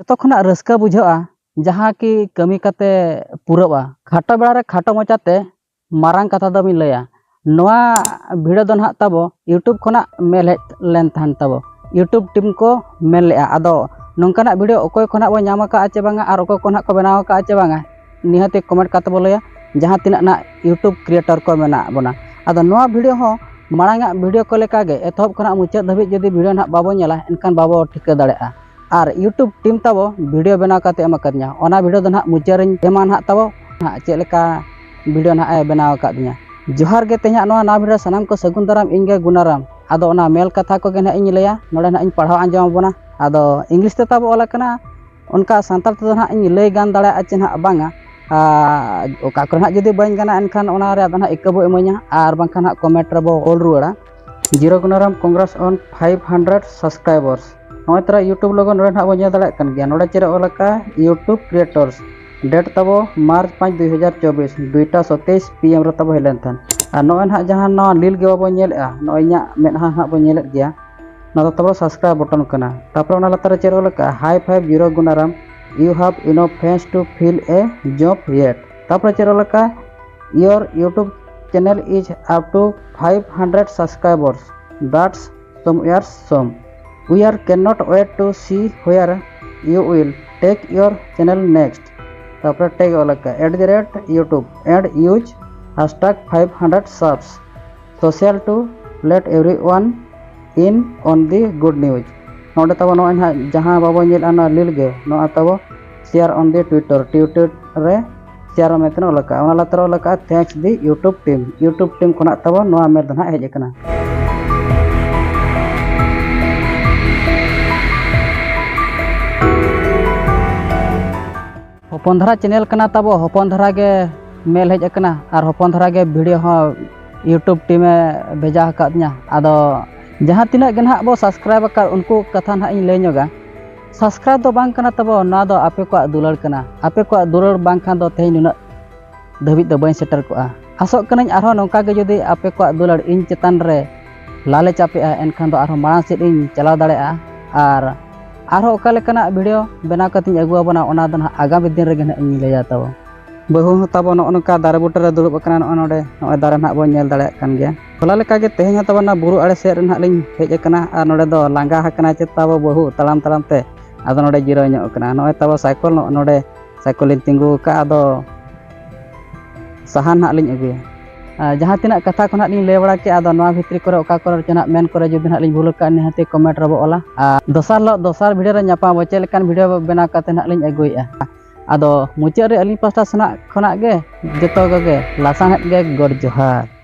जतो खना रस्का बुझा जहाँ की कमी कते पुरवा खाटो बेड़ा खाटो मचाते मारांग कथा दो लैया नोआ भिडियो दो ना तबो यूट्यूब खना मेल लेन थान तबो यूट्यूब टीम को मेल ले आदो नौकाना भिडियो अकोय खना बो नाम का चे बांगा और अकोय खना को बनाव का चे बांगा निहाते कमेंट कते बो लैया जहाँ तिना ना यूट्यूब क्रिएटर को मेना बना आदो नोआ भिडियो हो मारांगा भिडियो को लेका गे एतहब खना मुचाद धाबी जदि भिडियो ना बाबो नेला एनखान बाबो ठिका दाड़ेआ और यूट्यूब टीम तबो वीडियो बनाव काते एम कदिया ओना वीडियो दो ना मुचारिन एमा ना तबो ना चेलेका वीडियो ना ए बनाव कादिया जोहार गे तेहा नोआ ना वीडियो सनाम को सगुन दाराम इंगे गुनाराम आदो ओना मेल कथा को गे ना इन लैया नोडे ना इन पढ़ाव आंजम बोना आदो इंग्लिश ते तबो ओला कना उनका सांताल ते ना इन लay गान दाड़ा आचे ना बांगा ओका को ना जदि बाइन गाना एनखान ओना रे ना इकबो एमोnya आर बांखान ना कमेंट रबो ऑल रुवाड़ा जीरो गुनाराम कांग्रेस ऑन 500 सब्सक्राइबर्स नोय तरा यूट्यूब लोगो नोडे ना बो नेल दाड़ा कन गया नोडे चेरे ओलका यूट्यूब क्रिएटर्स डेट तबो मार्च 5 2024 2:27 PM रे तबो हेलेन थान आ नोय ना जहां ना लील गे बाबो नेलआ नोय nya मेदहा ना बो नेलत गया ना तबो सब्सक्राइब बटन कना तापर ओना लतार चेरे ओलका हाई 5 जीरो गुनाराम you have enough fans to fill a job yet तापर चेरे ओलका your YouTube channel is up to 500 subscribers that's somewhere some we are cannot wait to see where you will take your channel next तापर tag ओलका @YouTube and use hashtag 500 subs social to let everyone in on the good news नोडे तब no जहाँ बाबो नेला लील गे no तब share on the Twitter रे share मेतन ओलका ओना लतर ओलका thanks दी YouTube team खना तब नो मेल दना हेज कना हपन धरा चैनल कना तब हपन धरा गे मेल हेज कना और हपन धरा गे वीडियो हो यूट्यूब टीमे भेजा हकाद냐 आदो जहाँ तीना गे ना बो सब्सक्राइब कर उनको कथा ना इन लय नोगा सब्सक्राइब दो बांग कना तब ना दो आपे को दुलड़ कना आपे को दुलड़ बांग खान दो तेहि नुना धाबी दो बाई सेटर को आसो कनाñ आरो नौका गे जदि आपे को दुलड़ इन चेतान रे लाले चापे एनखान दो आरो मांग सेट इन चलाव दाड़ेआ और आरो ओका लेकना वीडियो बनाव कतिñ अगुआ बना ओना दो ना आगामी दिन रे गे ना इन लैया तब बहु तब नौका दारे बुटे रे दुड़ुब कना नोडे नोय दारे ना बो नेल दाड़े कान गया होला लेका गे तेहें तब ना बुरु आड़े सेट रे ना लिñ हेज कना और नोडे दो लांगा हकना चे तब बहु तलाम तलाम ते आदो नोडे जिरो ᱧᱚᱜ कना नोय तब साइकल नोडे साइकल लिñ तिंगु का आदो साहान ना लिñ अगुया जहाँ तिना कथा को ना लिñ लय बड़ा के आदो नोआ भित्री करे ओका करे चना मेन करे जदि ना लिñ भूल का निहाते कमेंट रबो ओला दोसार वीडियो रे ᱧᱟᱯᱟᱢ ᱵᱚ ᱪᱮᱫ ᱞᱮᱠᱟᱱ वीडियो बनाव कते ना लिñ अगुया आदो मुचाद रे अली पास्टा सना खना गे जतो गे लासांग गे गड जोहार।